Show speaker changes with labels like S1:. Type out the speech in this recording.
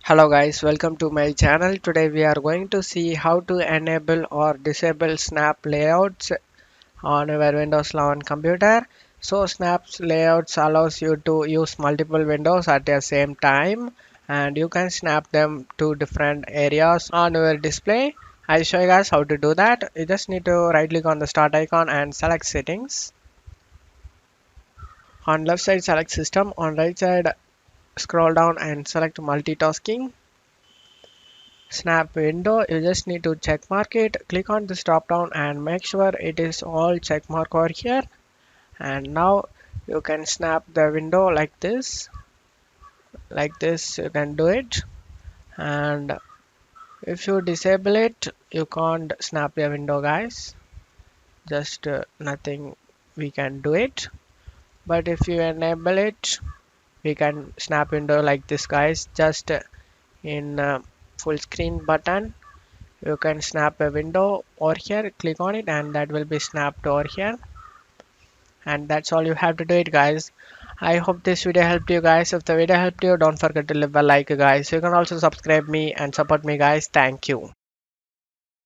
S1: Hello guys, welcome to my channel. Today we are going to see how to enable or disable snap layouts on your Windows 11 computer. So Snap's layouts allows you to use multiple windows at the same time, and you can snap them to different areas on your display. I'll show you guys how to do that. You just need to right click on the start icon and select settings. On left side select system, on right side scroll down and select multitasking. Snap window, you just need to check mark it, click on this drop down and make sure it is all check mark over here. And now you can snap the window like this you can do it. And if you disable it, you can't snap the window guys, just nothing we can do it. But if you enable it, we can snap window like this guys, just in full screen button. You can snap a window over here, click on it and that will be snapped over here. And that's all you have to do it guys. I hope this video helped you guys. If the video helped you, don't forget to leave a like guys. You can also subscribe me and support me guys. Thank you.